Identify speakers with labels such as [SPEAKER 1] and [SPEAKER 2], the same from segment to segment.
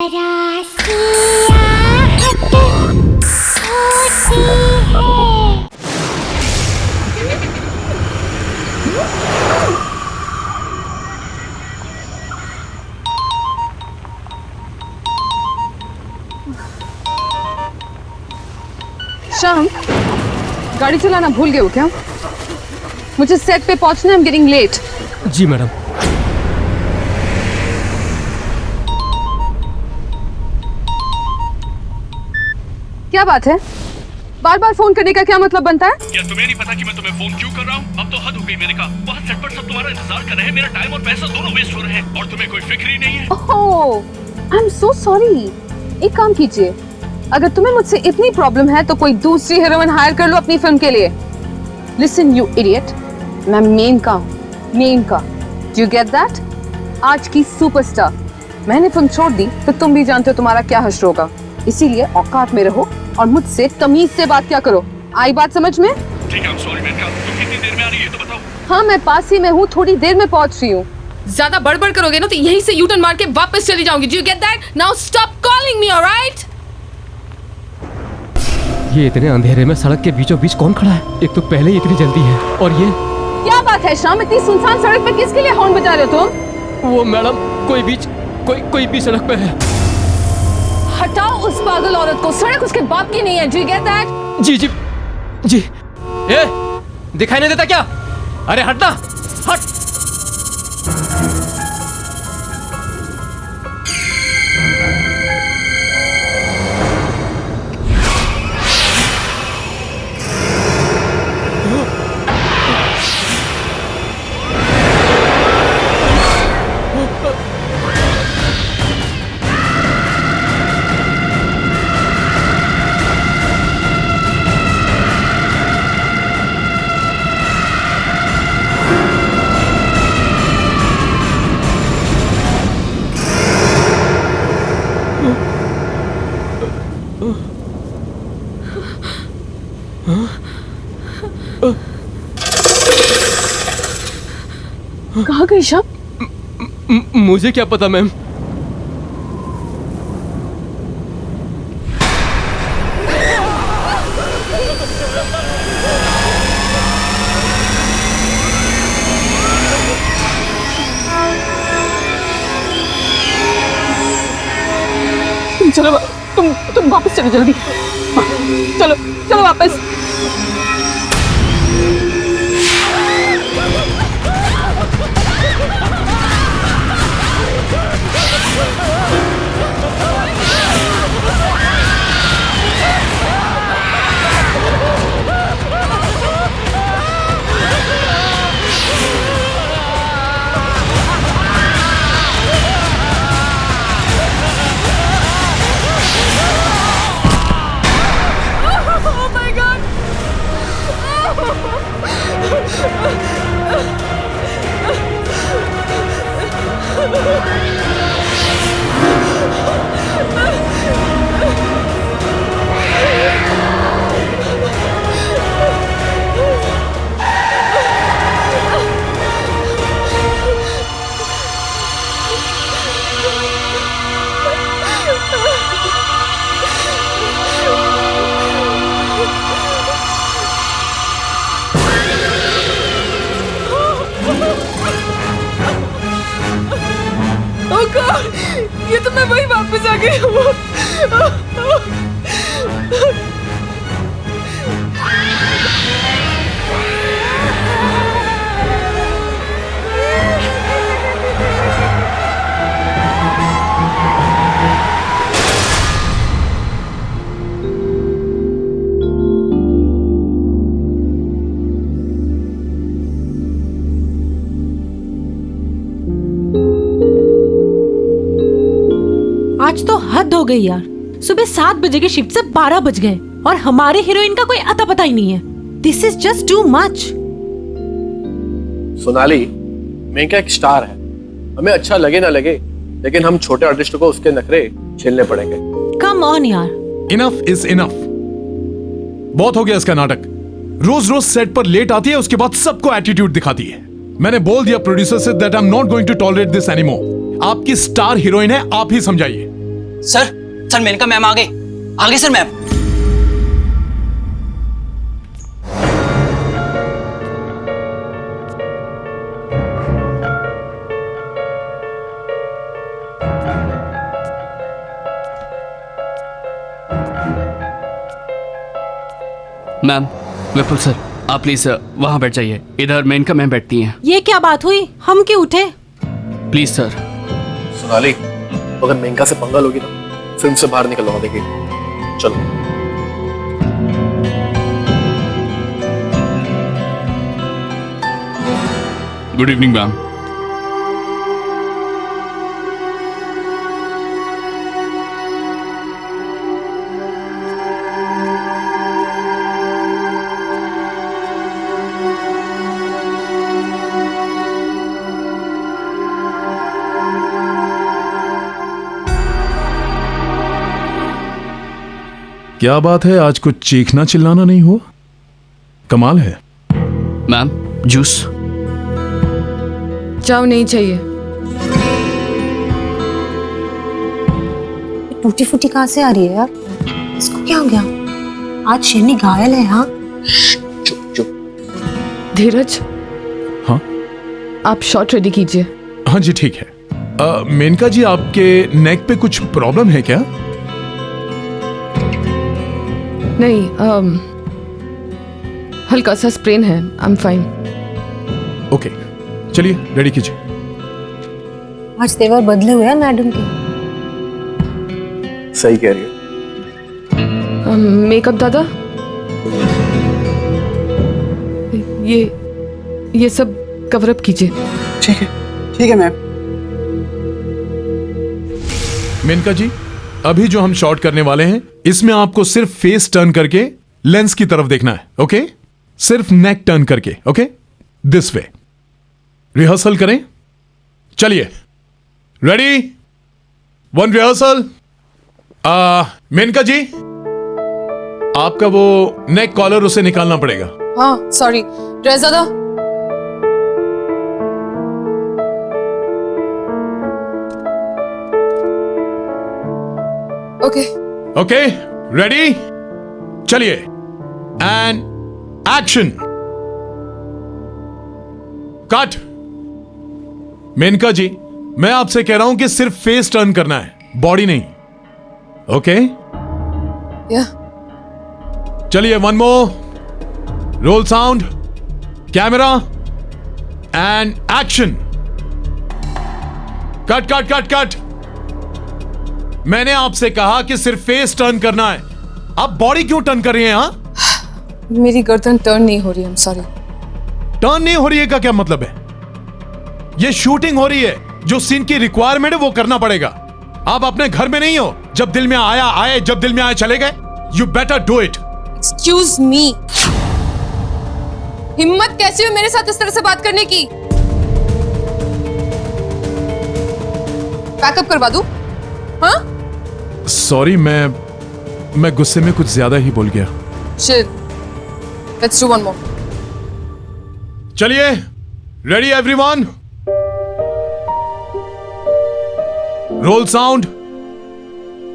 [SPEAKER 1] शाम, गाड़ी चलाना भूल गए हो क्या? मुझे सेट पे पहुंचना है, I'm getting late।
[SPEAKER 2] Ji madam.
[SPEAKER 1] क्या बात है? बार बार फोन करने का क्या मतलब बनता है?
[SPEAKER 3] क्या तुम्हें नहीं पता कि मैं तुम्हें फोन क्यों कर रहा हूँ? अब तो हद हो गई मेरे का। बहुत सेट पर सब तुम्हारा इंतजार कर रहे हैं, मेरा टाइम और पैसा दोनों वेस्ट हो रहे हैं और तुम्हें कोई फिक्र ही नहीं है।
[SPEAKER 1] ओह, आई एम सो सॉरी। एक काम कीजिए, अगर तुम्हें मुझसे इतनी प्रॉब्लम है तो कोई दूसरी हीरोइन हायर कर लो अपनी फिल्म के लिए। लिसन यू इडियट, मैं मेन का डू यू गेट दैट? आज की सुपरस्टार। मैंने फिल्म छोड़ दी तो तुम भी जानते हो तुम्हारा क्या हश्र होगा, इसीलिए औकात में रहो और मुझसे तमीज से बात क्या करो। आई बात समझ में?
[SPEAKER 3] ठीक है, सॉरी मेनका। तुम कितनी देर में आ रही है तो बताओ।
[SPEAKER 1] हाँ, मैं पास ही में हूँ, थोड़ी देर में पहुँच रही हूँ।
[SPEAKER 4] ज्यादा बड़बड़ करोगे ना तो यहीं से यूटर्न मार के वापस चली जाऊंगी। Do you get that? Now stop calling me, alright?
[SPEAKER 2] ये इतने अंधेरे में सड़क के बीचों बीच कौन खड़ा है? एक तो पहले ही इतनी जल्दी है और ये
[SPEAKER 1] क्या बात है शाम, इतनी सुनसान सड़क पे किसके लिए हॉर्न बजा रहे हो तुम?
[SPEAKER 2] वो मैडम कोई भी सड़क पे है।
[SPEAKER 1] हटाओ उस पागल औरत को, सड़क उसके बाप की नहीं है। Do you get that?
[SPEAKER 2] जी। ए, दिखाई नहीं देता क्या? अरे हटना, हट।
[SPEAKER 1] कहाँ गई शाम?
[SPEAKER 2] मुझे क्या पता मैम।
[SPEAKER 1] चलो तुम वापस चलो जल्दी। चलो वापस।
[SPEAKER 4] ये तो मैं वही वापस आ गई हूँ। आज तो हद हो गई यार। सुबह 7 बजे की शिफ्ट से 12 बज गए और हमारे हीरोइन का कोई अता पता ही नहीं है। This is just too much.
[SPEAKER 5] Sonali, Menka एक स्टार है, हमें अच्छा लगे ना लगे, लेकिन हम छोटे आर्टिस्ट को उसके नखरे झेलने पड़ेंगे।
[SPEAKER 4] कम ऑन यार।
[SPEAKER 3] Enough is enough. बहुत हो गया इसका नाटक। रोज रोज सेट पर लेट आती है, उसके बाद सबको एटीट्यूड दिखाती है। मैंने बोल दिया प्रोड्यूसर से that I am not going to tolerate this anymore. आपकी स्टार हीरोइन है, आप ही समझाइए।
[SPEAKER 6] सर मेनका मैम आ गए sir ma'am.
[SPEAKER 7] Ma'am, Vipul sir, आप प्लीज वहां बैठ जाइए। इधर मेनका मैम बैठती हैं।
[SPEAKER 4] ये क्या बात हुई, हम क्यों उठे?
[SPEAKER 7] Please sir.
[SPEAKER 5] सोनाली, अगर मेनका से पंगा लोगी ना, फिल्म से बाहर निकलवा देगी। चलो।
[SPEAKER 7] Good evening ma'am.
[SPEAKER 3] क्या बात है, आज कुछ चीखना चिल्लाना नहीं हुआ? कमाल है।
[SPEAKER 7] Ma'am, juice.
[SPEAKER 1] जाओ, नहीं चाहिए।
[SPEAKER 8] टूटी फूटी कहाँ से आ रही है यार? इसको क्या हो गया? आज शेरनी घायल है। हाँ,
[SPEAKER 5] चुप चुप।
[SPEAKER 1] धीरज,
[SPEAKER 3] हाँ
[SPEAKER 1] आप शॉट रेडी कीजिए।
[SPEAKER 3] हाँ जी, ठीक है। मेनका जी, आपके नेक पे कुछ प्रॉब्लम है क्या?
[SPEAKER 1] नहीं, हल्का सा स्प्रेन है। I am fine.
[SPEAKER 3] ओके, चलिए रेडी कीजिए।
[SPEAKER 8] आज तेवर बदले हुए हैं मैडम के।
[SPEAKER 5] सही कह रही है।
[SPEAKER 1] मेकअप दादा, ये सब कवर अप कीजिए।
[SPEAKER 6] ठीक है मैम।
[SPEAKER 3] मेनका जी, अभी जो हम शॉट करने वाले हैं, इसमें आपको सिर्फ फेस टर्न करके लेंस की तरफ देखना है। ओके, सिर्फ नेक टर्न करके। Okay, this way. रिहर्सल करें। चलिए, रेडी, वन रिहर्सल। मेनका जी, आपका वो नेक कॉलर उसे निकालना पड़ेगा।
[SPEAKER 1] हाँ, सॉरी ड्रेस दादा। ओके
[SPEAKER 3] ओके, रेडी, चलिए, एंड एक्शन। कट। मेनका जी, मैं आपसे कह रहा हूं कि सिर्फ फेस टर्न करना है, बॉडी नहीं। ओके,
[SPEAKER 1] या
[SPEAKER 3] चलिए, one more. Role sound, camera, and action. Cut cut cut cut. मैंने आपसे कहा कि सिर्फ फेस टर्न करना है, आप बॉडी क्यों टर्न कर रही हैं? हाँ,
[SPEAKER 1] मेरी गर्दन टर्न नहीं हो रही। I am sorry.
[SPEAKER 3] टर्न नहीं हो रही है का क्या मतलब है? ये शूटिंग हो रही है, जो सीन की रिक्वायरमेंट है वो करना पड़ेगा। आप अपने घर में नहीं हो, जब दिल में आया आए, जब दिल में आए चले गए। You better do it.
[SPEAKER 1] Excuse me, हिम्मत कैसी हुई मेरे साथ इस तरह से बात करने की? पैकअप करवा दूं? हाँ?
[SPEAKER 3] सॉरी, मैं गुस्से में कुछ ज्यादा ही बोल गया।
[SPEAKER 1] Chill. Let's do one more.
[SPEAKER 3] चलिए, ready everyone. Role sound,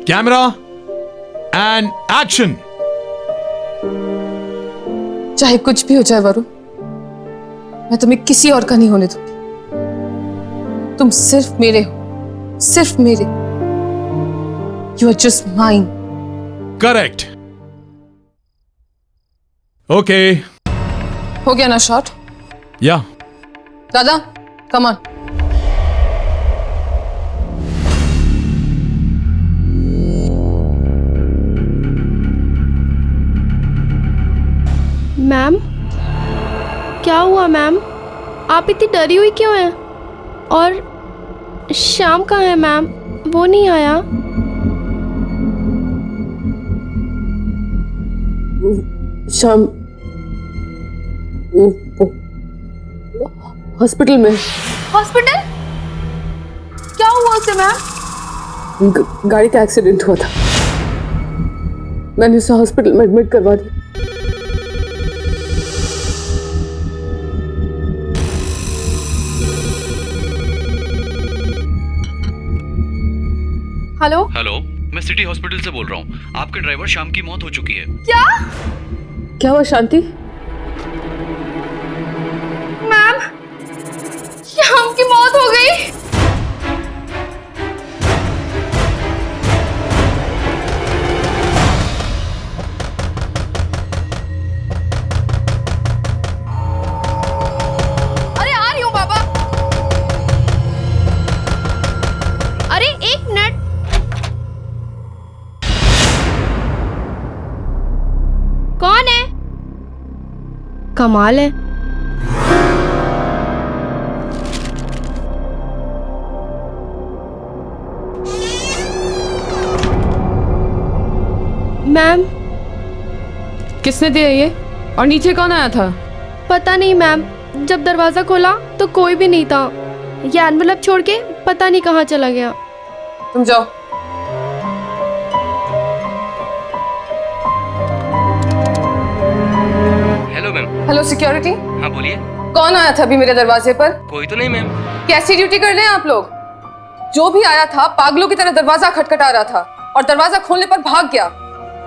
[SPEAKER 3] camera, and action.
[SPEAKER 1] चाहे कुछ भी हो जाए वरुण, मैं तुम्हें किसी और का नहीं होने दूंगी। तुम सिर्फ मेरे हो, सिर्फ मेरे। You are just mine.
[SPEAKER 3] Correct. Okay,
[SPEAKER 1] हो गया ना शॉट?
[SPEAKER 3] या
[SPEAKER 1] दादा, come on.
[SPEAKER 9] मैम, क्या हुआ मैम? आप इतनी डरी हुई क्यों हैं? और शाम कहाँ है मैम? वो नहीं आया?
[SPEAKER 1] शाम हॉस्पिटल में। हॉस्पिटल? क्या हुआ उसे मैम? गाड़ी का एक्सीडेंट हुआ था, मैंने उसे हॉस्पिटल में एडमिट करवा दिया। Hello
[SPEAKER 7] hello. मैं सिटी हॉस्पिटल से बोल रहा हूँ। आपके ड्राइवर श्याम की मौत हो चुकी है।
[SPEAKER 1] क्या हुआ शांति?
[SPEAKER 9] मैम, श्याम की मौत हो गई। अरे आ रही हूँ पापा। अरे एक मिनट। कौन है? कमाल है। मैम,
[SPEAKER 1] किसने दिया ये? और नीचे कौन आया था?
[SPEAKER 9] पता नहीं मैम, जब दरवाजा खोला तो कोई भी नहीं था। ये एनवेलप छोड़ के पता नहीं कहाँ चला गया।
[SPEAKER 1] तुम जाओ।
[SPEAKER 7] Hello ma'am.
[SPEAKER 1] हेलो सिक्योरिटी,
[SPEAKER 7] हाँ बोलिए।
[SPEAKER 1] कौन आया था अभी मेरे दरवाजे पर?
[SPEAKER 7] कोई तो नहीं मैम।
[SPEAKER 1] कैसी ड्यूटी कर रहे हैं आप लोग? जो भी आया था पागलों की तरह दरवाजा खटखटा रहा था और दरवाजा खोलने पर भाग गया।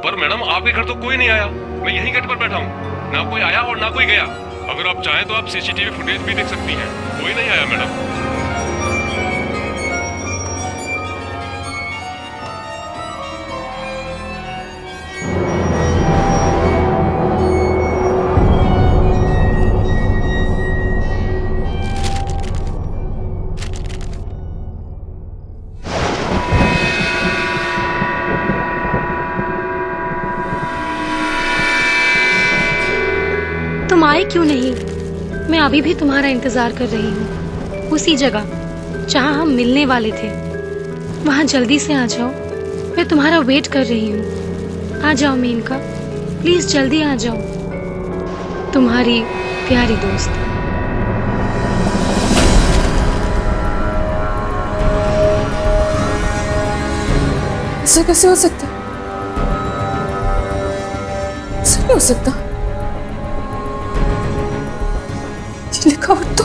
[SPEAKER 10] पर मैडम आपके घर तो कोई नहीं आया, मैं यहीं गेट पर बैठा हूँ। ना कोई आया और ना कोई गया। अगर आप चाहें तो आप सीसीटीवी फुटेज भी देख सकती हैं। कोई नहीं आया मैडम।
[SPEAKER 8] तुम आए क्यों नहीं? मैं अभी भी तुम्हारा इंतजार कर रही हूँ, उसी जगह जहाँ हम मिलने वाले थे। वहाँ जल्दी से आ जाओ, मैं तुम्हारा वेट कर रही हूँ। आ जाओ मेनका, प्लीज जल्दी आ जाओ। तुम्हारी प्यारी दोस्त।
[SPEAKER 1] ऐसा कैसे हो सकता? ऐसा नहीं हो सकता। ये लिखावट तो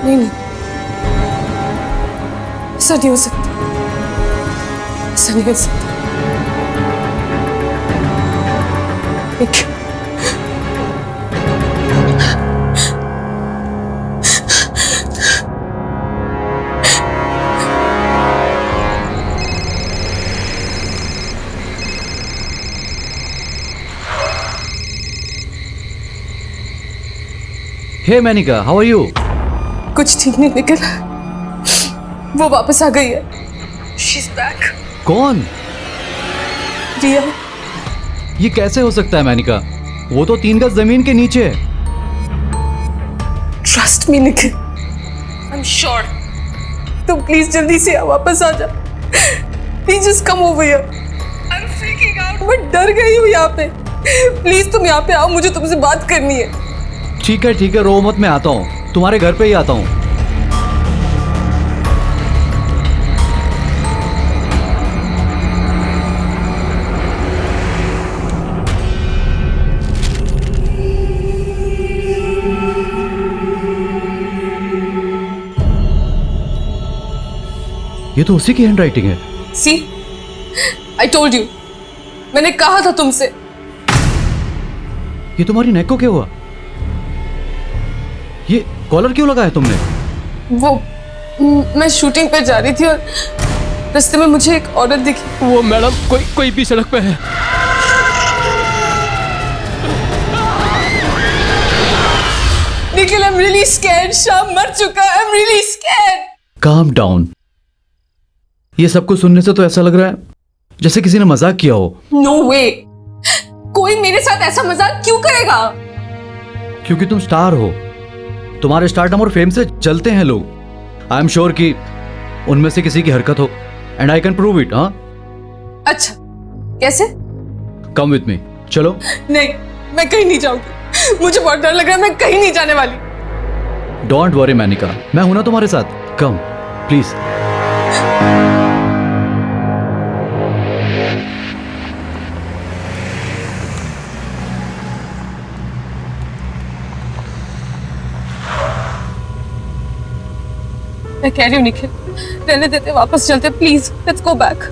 [SPEAKER 1] नहीं, ऐसा नहीं हो सकता। ऐसा नहीं हो सकता। एक
[SPEAKER 11] हे मैनिका, हाउ आर यू?
[SPEAKER 1] कुछ ठीक नहीं निकला। वो वापस आ गई है। She's back.
[SPEAKER 11] कौन?
[SPEAKER 1] रिया।
[SPEAKER 11] ये कैसे हो सकता है मैनिका? वो तो 3 गज जमीन के नीचे है।
[SPEAKER 1] Trust me Nikhil, I'm sure. तुम प्लीज जल्दी से वापस आ जा। Please just come over here. I'm freaking out. मैं डर गई हूँ यहाँ पे। प्लीज तुम यहाँ पे आओ, मुझे तुमसे बात करनी है।
[SPEAKER 11] ठीक है, रो मत, मैं आता हूँ। तुम्हारे घर पे ही आता हूँ। ये तो उसी की हैंडराइटिंग है।
[SPEAKER 1] See, I told you. मैंने कहा था तुमसे।
[SPEAKER 11] ये तुम्हारी नेक को क्या हुआ? ये कॉलर क्यों लगाया तुमने?
[SPEAKER 1] वो मैं शूटिंग पे जा रही थी और रास्ते में मुझे एक औरत दिखी।
[SPEAKER 2] वो मैडम कोई भी सड़क पे है।
[SPEAKER 1] Nikhil, I'm really scared. शाम मर चुका है। I'm really scared.
[SPEAKER 11] Calm down. ये सब कुछ सुनने से तो ऐसा लग रहा है जैसे किसी ने मजाक किया हो।
[SPEAKER 1] No way. कोई मेरे साथ ऐसा मजाक क्यों करेगा?
[SPEAKER 11] क्योंकि तुम स्टार हो। तुम्हारे स्टारडम और फेम से जलते हैं लोग। आई एम श्योर कि उनमें से किसी की हरकत हो, and I can prove it. हाँ,
[SPEAKER 1] अच्छा, कैसे?
[SPEAKER 11] कम विथ मी, चलो।
[SPEAKER 1] नहीं, मैं कहीं नहीं जाऊंगी। मुझे बहुत डर लग रहा है। मैं कहीं नहीं जाने वाली।
[SPEAKER 11] डोंट वरी मैनिका, मैं हूं ना तुम्हारे साथ। Come please.
[SPEAKER 1] मैं कह रही हूँ निखिल, रहने देते, वापस चलते, प्लीज लेट्स गो बैक।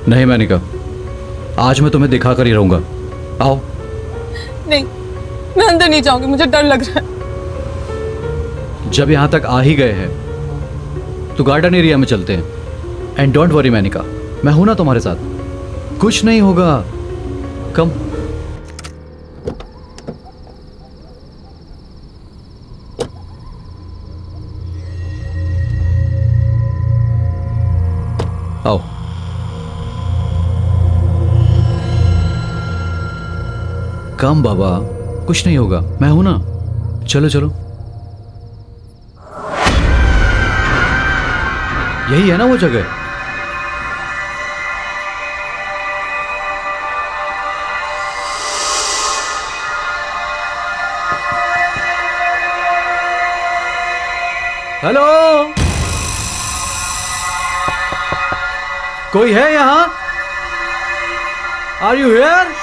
[SPEAKER 11] नहीं मेनिका, आज मैं तुम्हें दिखा कर ही रहूंगा। आओ।
[SPEAKER 1] नहीं, मैं अंदर नहीं जाऊंगी, मुझे डर लग रहा है।
[SPEAKER 11] जब यहां तक आ ही गए हैं तो गार्डन एरिया में चलते हैं। एंड डोंट वरी मेनिका, मैं हूं ना तुम्हारे साथ, कुछ नहीं होगा। कम। आओ। कम बाबा, कुछ नहीं होगा, मैं हूं ना। चलो चलो। यही है ना वो जगह? हेलो, कोई है यहां? Are you here?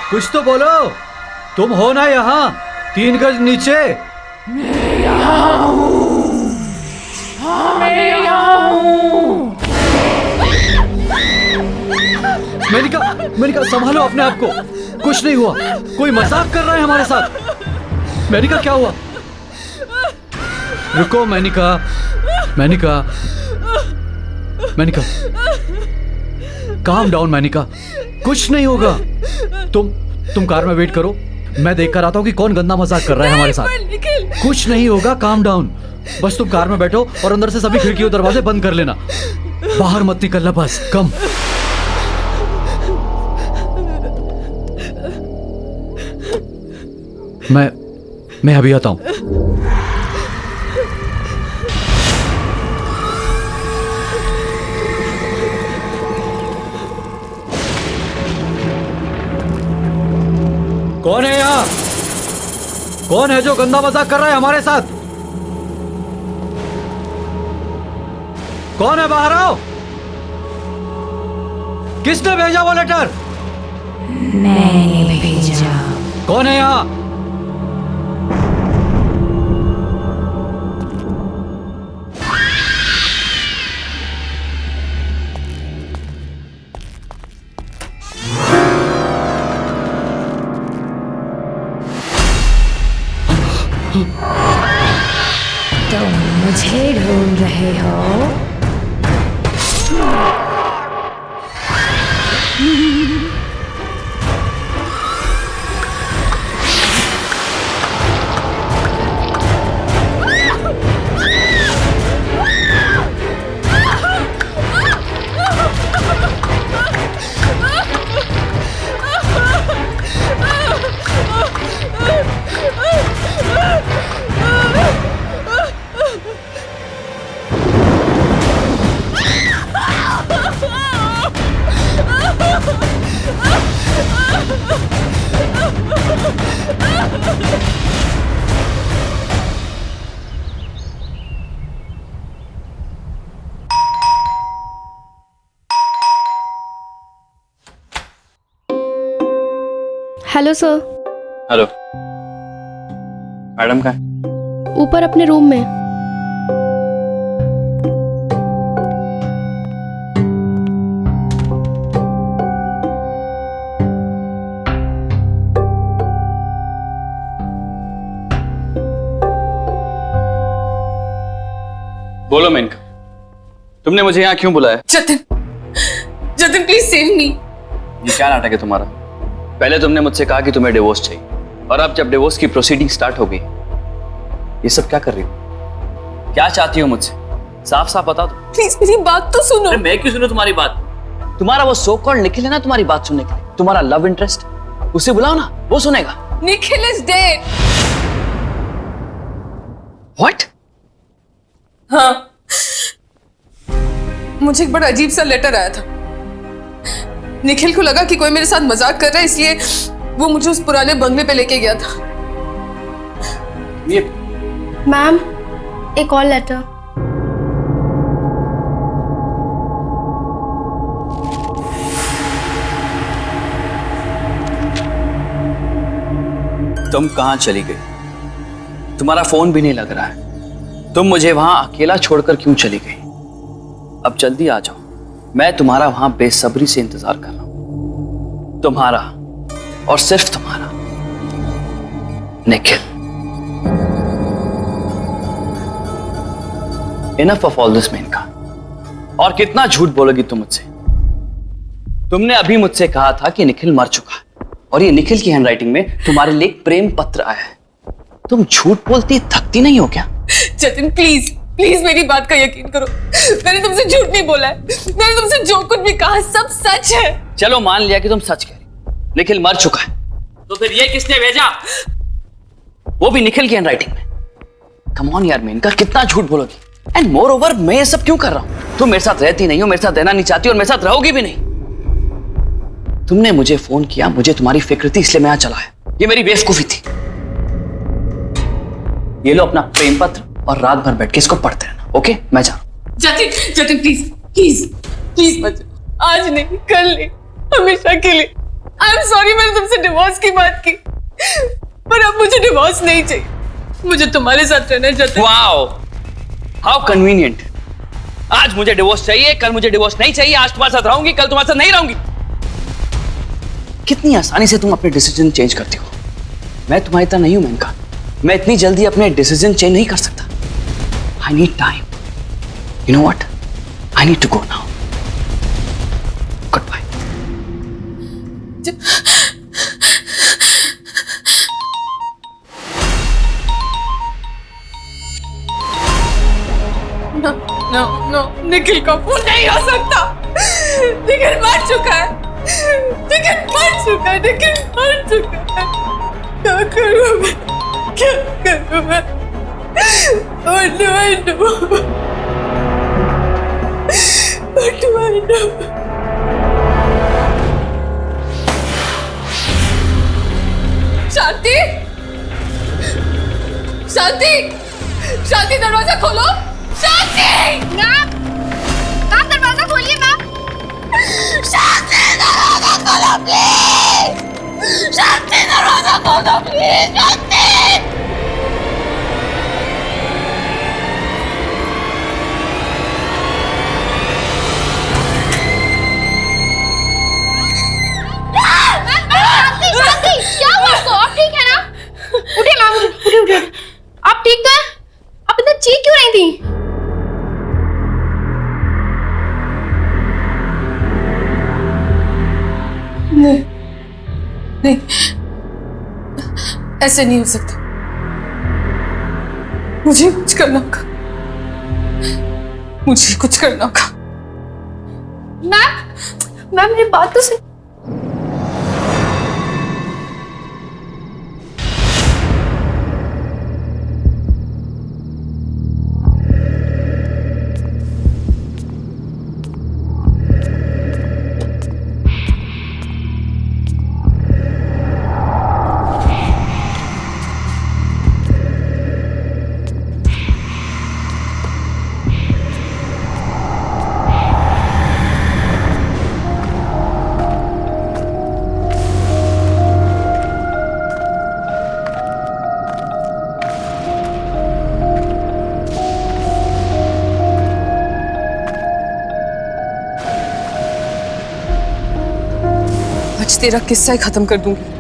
[SPEAKER 11] कुछ तो बोलो, तुम हो ना यहां 3 गज नीचे? मेनिका, मेनिका संभालो अपने आप को, कुछ नहीं हुआ, कोई मजाक कर रहा है हमारे साथ। मेनिका क्या हुआ? रुको मेनिका, मेनिका, मेनिका, काम डाउन मेनिका, कुछ नहीं होगा। तुम कार में वेट करो, मैं देख कर आता हूँ कि कौन गंदा मजाक कर रहा है हमारे साथ। कुछ नहीं होगा, काम डाउन। बस तुम कार में बैठो और अंदर से सभी खिड़की और दरवाजे बंद कर लेना, बाहर मत निकलना बस। कम। मैं अभी आता हूं। कौन है यहां? कौन है जो गंदा मजाक कर रहा है हमारे साथ? कौन है? बाहर आओ। किसने भेजा वो लेटर?
[SPEAKER 12] मैंने भेजा।
[SPEAKER 11] कौन है यहां?
[SPEAKER 12] तुम मुझे ढूंढ रहे हो?
[SPEAKER 9] Hello sir.
[SPEAKER 6] हेलो मैडम, कहाँ है?
[SPEAKER 9] ऊपर अपने रूम में।
[SPEAKER 6] बोलो मेनका, तुमने मुझे यहाँ क्यों बुलाया?
[SPEAKER 1] जतिन, जतिन प्लीज सेव मी।
[SPEAKER 6] ये क्या नाटक है तुम्हारा? पहले तुमने मुझसे कहा कि तुम्हें डिवोर्स चाहिए, और अब जब डिवोर्स की प्रोसीडिंग स्टार्ट हो गई, ये सब क्या कर रही हो? क्या चाहती हो मुझसे? साफ साफ बता दो।
[SPEAKER 1] प्लीज मेरी बात तो सुनो।
[SPEAKER 6] अरे मैं क्यों सुनूं तुम्हारी बात? तुम्हारा वो सो कॉल्ड निखिल है ना तुम्हारी बात सुनने के लिए, तुम्हारा लव इंटरेस्ट, उसे बुलाओ ना, वो सुनेगा।
[SPEAKER 1] Nikhil is dead.
[SPEAKER 6] व्हाट?
[SPEAKER 1] हाँ, मुझे एक बड़ा अजीब सा लेटर आया था। निखिल को लगा कि कोई मेरे साथ मजाक कर रहा है, इसलिए वो मुझे उस पुराने बंगले पे लेके गया था।
[SPEAKER 6] ये
[SPEAKER 9] मैम, एक और लेटर।
[SPEAKER 6] तुम कहां चली गई? तुम्हारा फोन भी नहीं लग रहा है। तुम मुझे वहां अकेला छोड़कर क्यों चली गई? अब जल्दी आ जाओ, मैं तुम्हारा वहां बेसब्री से इंतजार कर रहा हूं। तुम्हारा और सिर्फ तुम्हारा, Nikhil. Enough of all this Menka. और कितना झूठ बोलोगी तुम मुझसे? तुमने अभी मुझसे कहा था कि निखिल मर चुका है, और ये निखिल की हैंडराइटिंग में तुम्हारे लिए एक प्रेम पत्र आया है। तुम झूठ बोलती थकती नहीं हो क्या?
[SPEAKER 1] जतिन प्लीज प्लीज मेरी बात का यकीन करो, मैंने तुमसे झूठ नहीं बोला है। मैंने तुमसे जो कुछ भी कहा सब सच है।
[SPEAKER 6] चलो मान लिया कि तुम सच कह रही, निखिल मर चुका है, तो फिर ये किसने भेजा? वो भी निखिल की हैंडराइटिंग में। कम ऑन यार मेनका, कितना झूठ बोलोगी? एंड मोर ओवर मैं ये सब क्यों कर रहा हूं? तुम मेरे साथ रहती नहीं हो, मेरे साथ रहना नहीं चाहती और मेरे साथ रहोगी भी नहीं। तुमने मुझे फोन किया, मुझे तुम्हारी फिक्र थी, इसलिए मैं यहां चला आया। ये मेरी बेवकूफी थी। ये लो अपना प्रेम पत्र और रात भर बैठ के इसको पढ़ते रहना, ओके? मैं जा रहा हूं।
[SPEAKER 1] Jatin Jatin please please please मत जाओ। आज नहीं, कल नहीं, हमेशा के लिए। आई एम सॉरी, मैंने तुमसे डिवोर्स की बात की, पर अब मुझे डिवोर्स नहीं चाहिए। मुझे तुम्हारे साथ रहना है जतिन।
[SPEAKER 6] Wow, how convenient. आज मुझे डिवोर्स चाहिए, कल मुझे डिवोर्स नहीं चाहिए। आज तुम्हारे साथ रहूंगी, कल तुम्हारे साथ नहीं रहूंगी। कितनी आसानी से तुम अपने डिसीजन चेंज करती हो। मैं तुम्हारी तरह नहीं हूं मेनका, मैं इतनी जल्दी अपने डिसीजन चेंज नहीं कर सकता। I need time. You know what, I need to go now. Good bye.
[SPEAKER 1] No no no, Nikhil का फोन नहीं हो सकता। निखिल मर चुका है, निखिल मर चुका है, निखिल मर चुका है। क्या करूं मैं, क्या करूं मैं? What do I do? What do I do? शांति, शांति, शांति, दरवाजा खोलो। शांति, मैम, दरवाजा खोलिए मैम। शांति, दरवाजा खोलो प्लीज। शांति, दरवाजा खोलो प्लीज। शांति।
[SPEAKER 9] शांति, क्या हुआ आपको? आप ठीक है ना? उठिए मैम, उठिए। आप ठीक तो हैं? आप इतना चीख क्यों रही थी?
[SPEAKER 1] नहीं, नहीं, ऐसे नहीं हो सकता। मुझे कुछ करना होगा, मुझे कुछ करना होगा।
[SPEAKER 9] मैम मेरी बात तो सुन।
[SPEAKER 1] आज तेरा किस्सा ही खत्म कर दूंगी।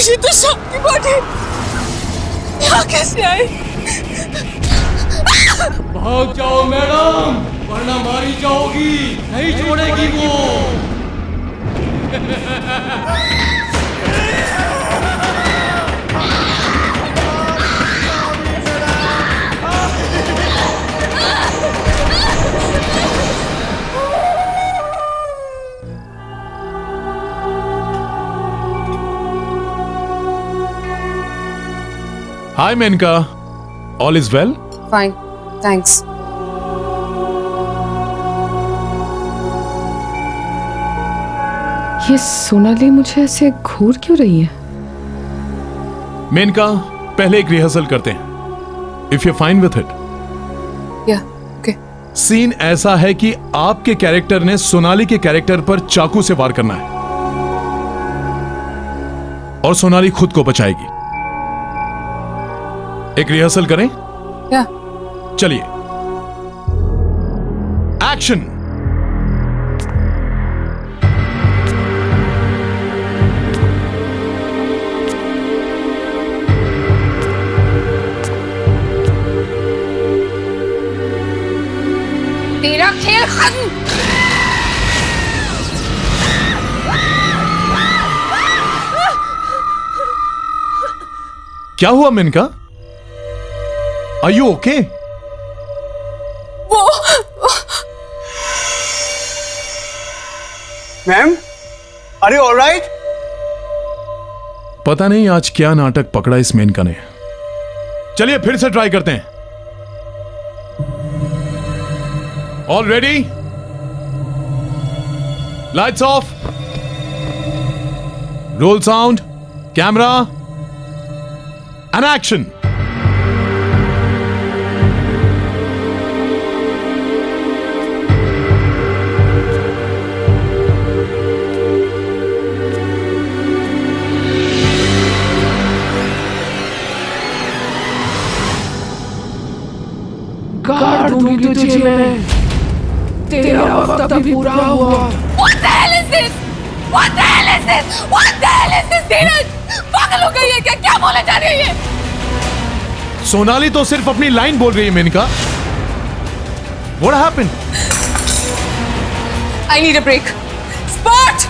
[SPEAKER 1] ये तो शाम की बॉडी यहाँ कैसे आई?
[SPEAKER 2] भाग जाओ मैडम, वरना मारी जाओगी, नहीं छोड़ेगी वो।
[SPEAKER 3] Hi Menaka, all is well?
[SPEAKER 1] Fine, thanks. ये सोनाली मुझे ऐसे घूर क्यों रही है?
[SPEAKER 3] मेनका, पहले एक रिहर्सल करते हैं, if you fine with it.
[SPEAKER 1] या ओके।
[SPEAKER 3] सीन ऐसा है कि आपके कैरेक्टर ने सोनाली के कैरेक्टर पर चाकू से वार करना है और सोनाली खुद को बचाएगी। एक रिहर्सल करें?
[SPEAKER 1] या
[SPEAKER 3] चलिए, एक्शन।
[SPEAKER 1] तेरा खेल खत्म।
[SPEAKER 3] क्या हुआ Menka? Are you okay?
[SPEAKER 13] Ma'am, are you alright?
[SPEAKER 3] पता नहीं आज क्या नाटक पकड़ा इस मेनका ने। चलिए फिर से ट्राई करते हैं। All ready? Lights off, role sound, camera and action.
[SPEAKER 14] काट दूंगी तुझे मैं, तेरा वक्त अभी पूरा हुआ।
[SPEAKER 1] What the hell is this? What the hell is this? What the hell is this? धीरज, पागल हो गई है क्या? क्या बोले जा रही है ये?
[SPEAKER 3] सोनाली तो सिर्फ अपनी लाइन बोल रही है Maneka. What happened?
[SPEAKER 1] I need a break. Spot!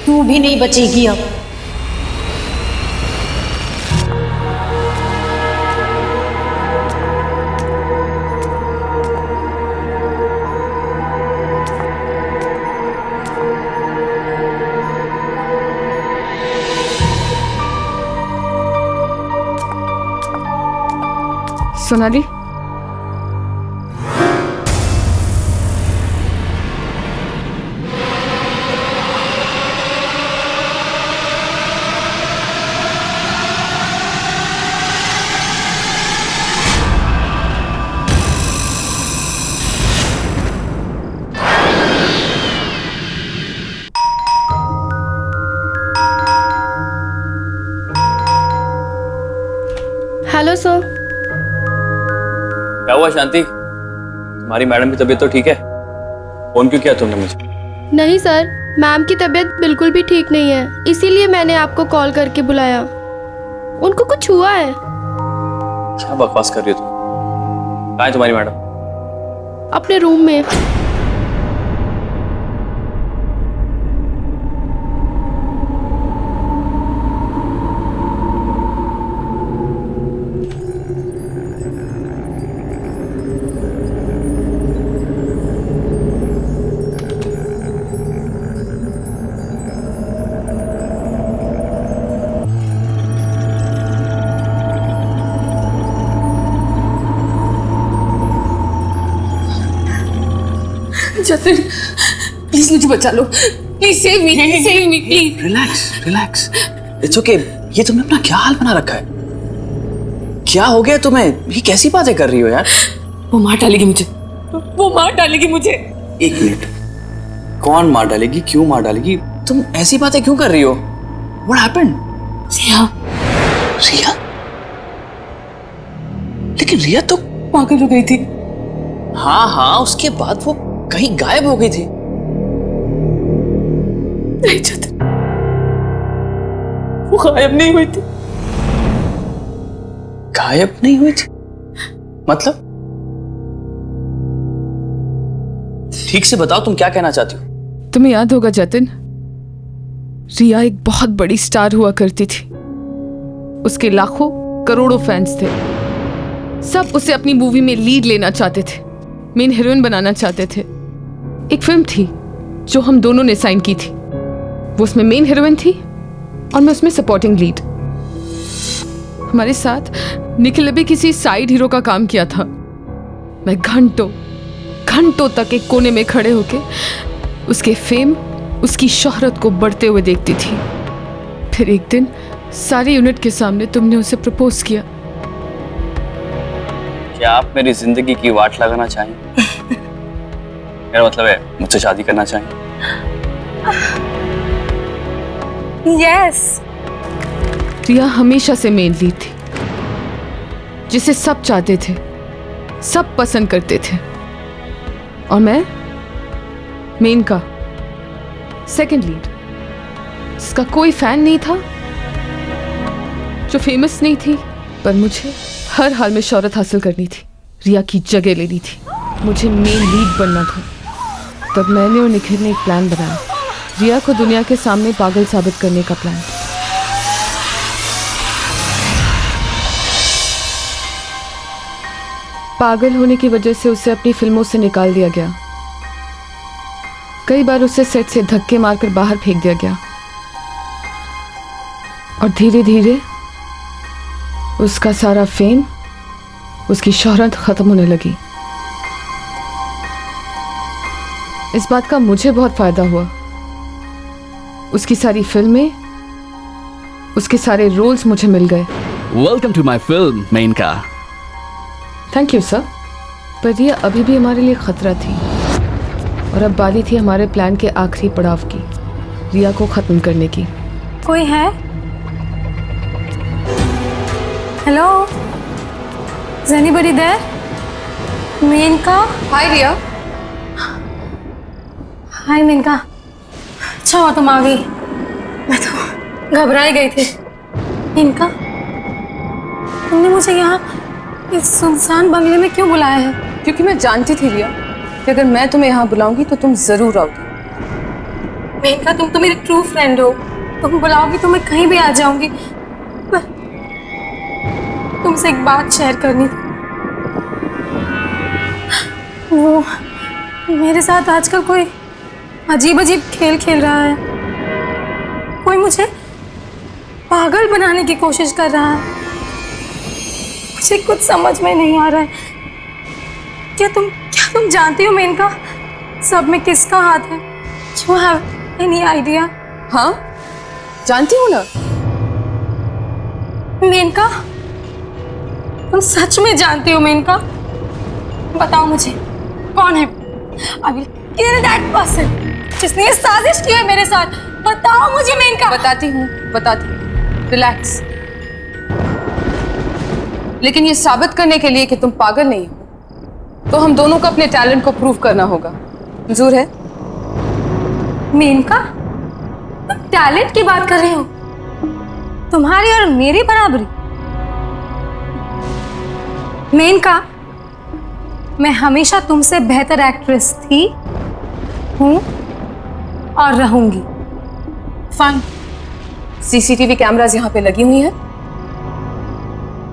[SPEAKER 12] तू भी नहीं बचेगी अब।
[SPEAKER 1] Sonali,
[SPEAKER 9] hello sir.
[SPEAKER 6] क्या हुआ शांति? तुम्हारी मैडम की तबीयत तो ठीक है? फोन क्यों किया तुमने मुझे?
[SPEAKER 9] नहीं सर, मैम की तबीयत बिल्कुल भी ठीक नहीं है, इसीलिए मैंने आपको कॉल करके बुलाया। उनको कुछ हुआ है।
[SPEAKER 6] क्या बकवास कर रही हो तुम? कहाँ है तुम्हारी मैडम?
[SPEAKER 9] अपने रूम में।
[SPEAKER 1] जतिन, प्लीज मुझे बचा लो। Please save me, save me please.
[SPEAKER 6] Relax, relax, it's okay. ये तुमने अपना क्या हाल बना रखा है? क्या हो गया तुम्हें? ये कैसी बातें कर रही हो यार?
[SPEAKER 1] वो मार डालेगी मुझे, वो मार डालेगी मुझे।
[SPEAKER 6] एक मिनट, कौन मार डालेगी? क्यों मार डालेगी? तुम ऐसी बातें क्यों कर रही हो? What happened?
[SPEAKER 1] रिया।
[SPEAKER 6] रिया? लेकिन रिया तो
[SPEAKER 1] पागल हो गई थी।
[SPEAKER 6] हाँ हाँ, उसके बाद वो कहीं गायब हो गई थी।
[SPEAKER 1] नहीं जतिन, वो गायब नहीं हुई थी।
[SPEAKER 6] गायब नहीं हुई थी? मतलब? ठीक से बताओ, तुम क्या कहना चाहती हो?
[SPEAKER 1] तुम्हें याद होगा जतिन, रिया एक बहुत बड़ी स्टार हुआ करती थी। उसके लाखों करोड़ों फैंस थे। सब उसे अपनी मूवी में लीड लेना चाहते थे, मेन हीरोइन बनाना चाहते थे। एक फिल्म थी जो हम दोनों ने साइन की थी, वो उसमें मेन हीरोइन थी और मैं उसमें सपोर्टिंग लीड। हमारे साथ निखिल ने भी किसी साइड हीरो का काम किया था। मैं घंटों तक एक कोने में खड़े होके उसके फेम, उसकी शोहरत को बढ़ते हुए देखती थी। फिर एक दिन सारी यूनिट के सामने तुमने उसे प्रपोज किया।
[SPEAKER 6] क्या आप मेरी जिंदगी की वाट लगाना चाहेंगे? मेरा मतलब है मुझसे शादी करना चाहेंगे?
[SPEAKER 8] यस।
[SPEAKER 1] रिया हमेशा से मेन लीड थी, जिसे सब चाहते थे, सब पसंद करते थे, और मैं मेन का सेकंड लीड, जिसका कोई फैन नहीं था, जो फेमस नहीं थी, पर मुझे हर हाल में शोहरत हासिल करनी थी, रिया की जगह लेनी थी, मुझे मेन लीड बनना था। तब मैंने और निखिल ने एक प्लान बनाया, रिया को दुनिया के सामने पागल साबित करने का प्लान। पागल होने की वजह से उसे अपनी फिल्मों से निकाल दिया गया। कई बार उसे सेट से धक्के मारकर बाहर फेंक दिया गया, और धीरे धीरे उसका सारा फेम, उसकी शोहरत खत्म होने लगी। इस बात का मुझे बहुत फायदा हुआ। उसकी सारी फिल्में, उसके सारे रोल्स मुझे मिल गए।
[SPEAKER 7] Welcome to my film Menka.
[SPEAKER 1] Thank you sir. पर यह अभी भी हमारे लिए खतरा थी, और अब बारी थी हमारे प्लान के आखिरी पड़ाव की, रिया को खत्म करने की।
[SPEAKER 8] कोई है? Hello, is anybody there? Menaka?
[SPEAKER 1] Hi Riya.
[SPEAKER 8] Hi Menaka, अच्छा हुआ तुम आ गई, मैं तो घबराई गई थी। मेनका, तुमने मुझे यहाँ इस सुनसान बंगले में क्यों बुलाया है?
[SPEAKER 1] क्योंकि मैं जानती थी रिया कि अगर मैं तुम्हें यहाँ बुलाऊंगी तो तुम जरूर आओगी।
[SPEAKER 8] मेनका, तुम तो मेरी ट्रू फ्रेंड हो, तुम बुलाओगी तो मैं कहीं भी आ जाऊंगी। पर तुमसे एक बात शेयर करनी थी। वो मेरे साथ आजकल कोई अजीब अजीब खेल खेल रहा है, कोई मुझे पागल बनाने की कोशिश कर रहा है। मुझे कुछ समझ में नहीं आ रहा है। क्या तुम जानती हो मेनका, सब में किसका हाथ है? You have any idea?
[SPEAKER 1] हाँ, जानती हूँ ना।
[SPEAKER 8] मेनका, तुम सच में जानती हो मेनका? बताओ मुझे, कौन है? I will kill that person जिसने ये साजिश की है मेरे साथ। बताओ मुझे मेनका।
[SPEAKER 1] बताती हूँ। रिलैक्स। लेकिन ये साबित करने के लिए कि तुम पागल नहीं हो, तो हम दोनों को अपने टैलेंट को प्रूव करना होगा। मंजूर है?
[SPEAKER 8] मेनका, तुम टैलेंट की बात कर रही हो? तुम्हारी और मेरी बराबरी? मेनका, मैं हमेशा तुमसे बेहतर एक्ट्रेस थी, हूं और रहूंगी।
[SPEAKER 1] फाइन, सीसीटीवी कैमरास यहाँ पे लगी हुई हैं,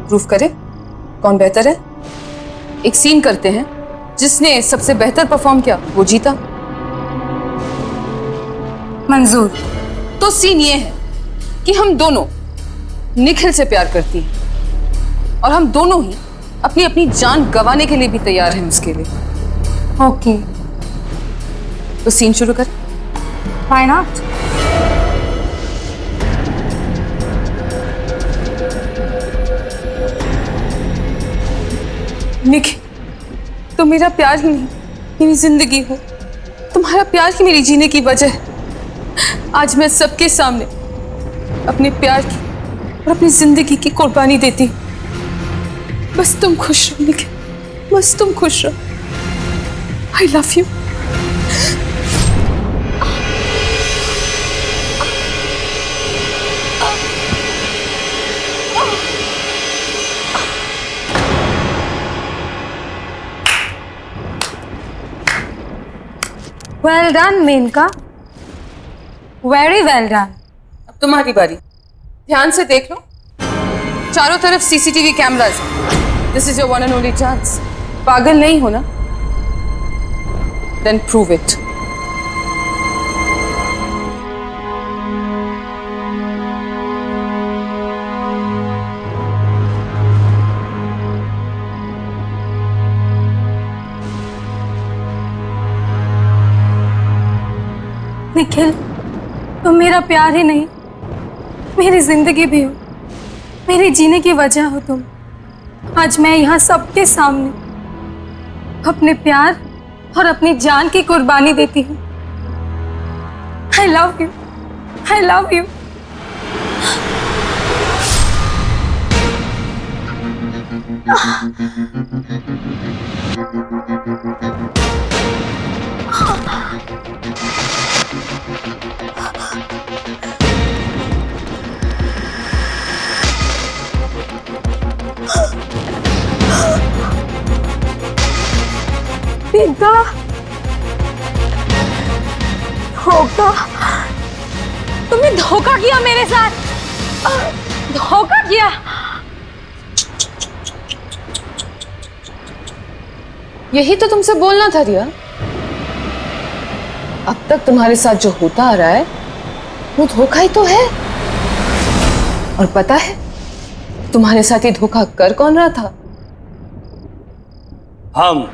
[SPEAKER 1] प्रूफ करे कौन बेहतर है। एक सीन करते हैं, जिसने सबसे बेहतर परफॉर्म किया वो जीता।
[SPEAKER 8] मंजूर।
[SPEAKER 1] तो सीन ये है कि हम दोनों निखिल से प्यार करती हैं, और हम दोनों ही अपनी अपनी जान गंवाने के लिए भी तैयार हैं उसके लिए।
[SPEAKER 8] ओके,
[SPEAKER 1] तो सीन शुरू कर।
[SPEAKER 8] Why not?
[SPEAKER 1] निखिल, तुम मेरा प्यार ही नहीं, मेरी जिंदगी हो। तुम्हारा प्यार ही मेरी जीने की वजह है। आज मैं सबके सामने अपने प्यार की और अपनी जिंदगी की कुर्बानी देती हूँ। बस तुम खुश रहो निखिल, बस तुम खुश रहो। I love you.
[SPEAKER 8] Well done Menka, very well done.
[SPEAKER 1] अब तुम्हारी बारी, ध्यान से देख लो। चारों तरफ CCTV cameras. This is your one and only chance. पागल नहीं हो ना? Then prove it.
[SPEAKER 8] निखिल, तुम मेरा प्यार ही नहीं, मेरी जिंदगी भी हो, मेरे जीने की वजह हो तुम। आज मैं यहाँ सबके सामने अपने प्यार और अपनी जान की कुर्बानी देती हूँ। I love you, I love you। पिता, धोखा, तुमने धोखा किया मेरे साथ, धोखा किया।
[SPEAKER 1] यही तो तुमसे बोलना था रिया। अब तक तुम्हारे साथ जो होता आ रहा है वो धोखा ही तो है। और पता है तुम्हारे साथ ही धोखा कर कौन रहा था?
[SPEAKER 6] हम।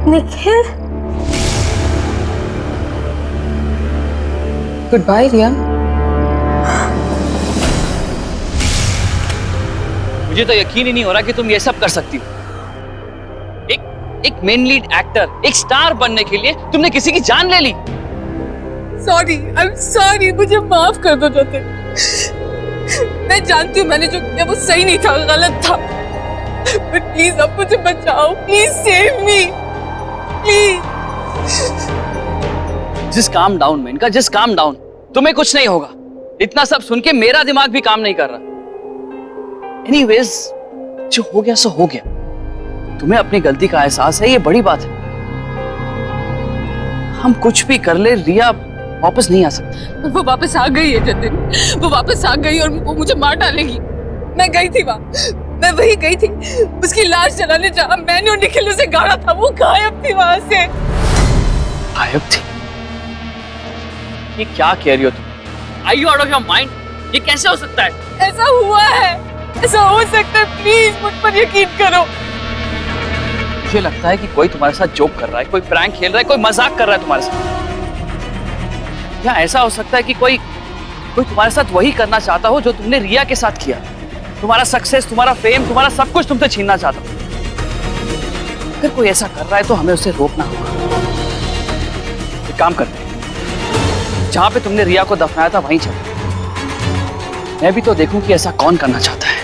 [SPEAKER 8] निखिल,
[SPEAKER 1] गुड बाय रिया।
[SPEAKER 6] मुझे तो यकीन ही नहीं हो रहा कि तुम ये सब कर सकती हो। एक मेन लीड एक्टर, एक स्टार बनने के लिए तुमने किसी की जान ले ली।
[SPEAKER 1] सॉरी, आई एम सॉरी, मुझे माफ कर दो जतिन। मैं जानती हूँ मैंने जो किया वो सही नहीं था, गलत था। बट प्लीज अब मुझे बचाओ, please save me, please.
[SPEAKER 6] Just calm down Menka, just calm down. तुम्हें कुछ नहीं होगा। इतना सब सुन के मेरा दिमाग भी काम नहीं कर रहा। एनीवेज, जो हो गया सो हो गया। तुम्हें अपनी गलती का एहसास है, ये बड़ी बात है। हम कुछ भी कर ले, रिया वापस नहीं आ सकती।
[SPEAKER 1] वो वापस आ गई है जतिन, वो वापस आ गई और वो मुझे मार डालेगी। मैं गई थी वहां, मैं वही गई थी उसकी लाश जलाने, जहां मैंने और निखिल उसे गाड़ा था। वो गायब थी वहां से।
[SPEAKER 6] गायब थी? ये क्या कह रही हो तुम? Are you out of your mind? ये कैसे हो सकता है?
[SPEAKER 1] ऐसा हुआ है, ऐसा हो सकता है। प्लीज मुझ पर यकीन करो।
[SPEAKER 6] मुझे लगता है कि कोई तुम्हारे साथ जोक कर रहा है, कोई प्रैंक खेल रहा है, कोई मजाक कर रहा है तुम्हारे साथ। या ऐसा हो सकता है कि कोई तुम्हारे साथ वही करना चाहता हो जो तुमने रिया के साथ किया। तुम्हारा सक्सेस, तुम्हारा फेम, तुम्हारा सब कुछ तुमसे छीनना चाहता हो। अगर कोई ऐसा कर रहा है तो हमें उसे रोकना होगा। एक काम करते हैं, जहां पे तुमने रिया को दफनाया था वहीं चलो। मैं भी तो देखूं कि ऐसा कौन करना चाहता है।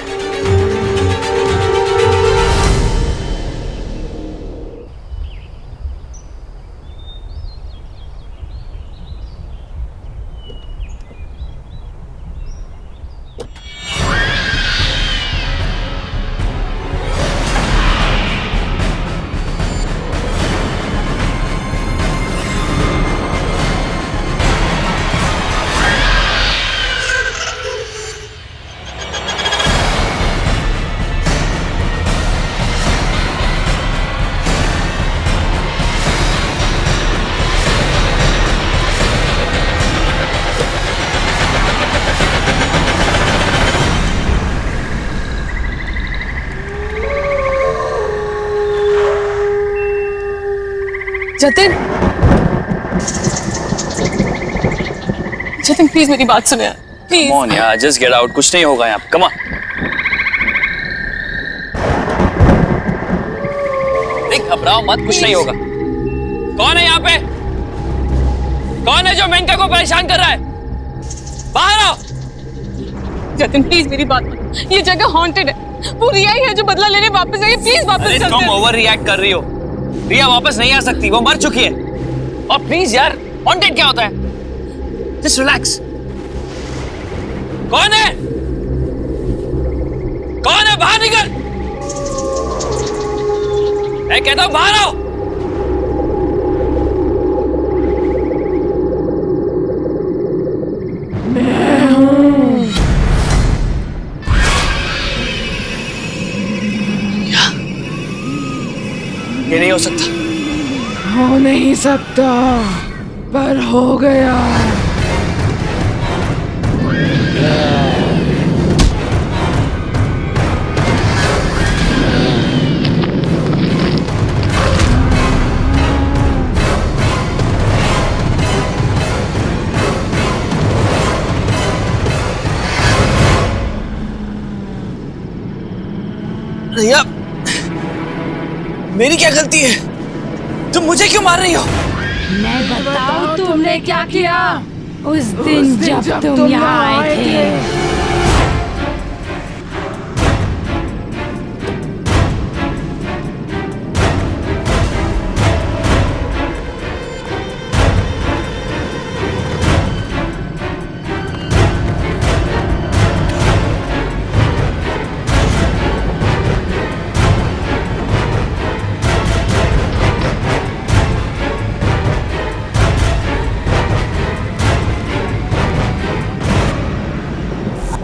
[SPEAKER 1] जतिन, जतिन प्लीज मेरी बात सुनो यार, प्लीज।
[SPEAKER 6] Come on यार, just get out, कुछ नहीं होगा यहाँ। Come on। देख, घबराओ मत, कुछ नहीं होगा। कौन है यहाँ पे? कौन है जो मेनका को परेशान कर रहा है? बाहर आओ।
[SPEAKER 1] जतिन प्लीज मेरी बात मान, ये जगह हॉन्टेड है। वो रिया ही है जो बदला लेने वापस आई है। प्लीज वापस चलते हैं।
[SPEAKER 6] तुम ओवर रिएक्ट कर रही हो। रिया वापस नहीं आ सकती, वो मर चुकी है। और प्लीज यार, हॉन्टेड क्या होता है? Just relax. कौन है? कौन है? बाहर निकल। मैं कहता हूं बाहर आओ।
[SPEAKER 14] मैं
[SPEAKER 6] ये नहीं हो सकता।
[SPEAKER 14] हो नहीं सकता, पर हो गया।
[SPEAKER 6] रिया, मेरी क्या गलती है? तुम मुझे क्यों मार रही हो?
[SPEAKER 12] मैं बताऊं तुमने क्या किया उस दिन जब तुम यहाँ आए थे।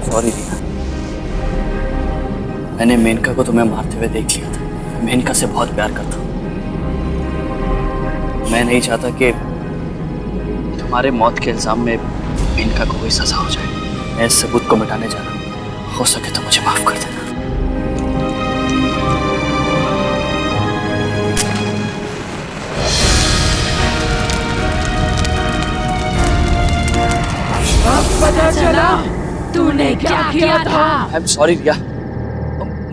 [SPEAKER 6] सॉरी रिया, मैंने मेनका को तुम्हें मारते हुए देख लिया था। मेनका से बहुत प्यार करता हूँ। मैं नहीं चाहता कि तुम्हारे मौत के इल्जाम में मेनका को कोई सजा हो जाए। मैं इस सबूत को मिटाने जा रहा हूँ। हो सके तो मुझे माफ कर देना।
[SPEAKER 14] अब पता चला तूने क्या किया था।
[SPEAKER 6] आई एम सॉरी रिया,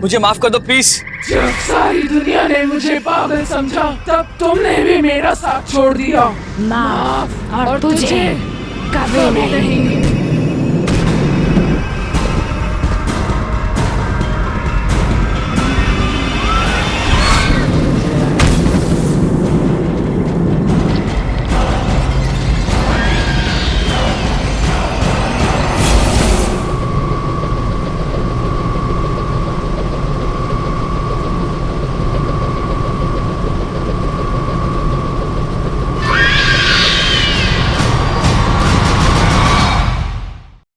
[SPEAKER 6] मुझे माफ कर दो प्लीज।
[SPEAKER 14] जब सारी दुनिया ने मुझे पागल समझा, तब तुमने भी मेरा साथ छोड़ दिया।
[SPEAKER 12] माफ और तुझे कभी नहीं।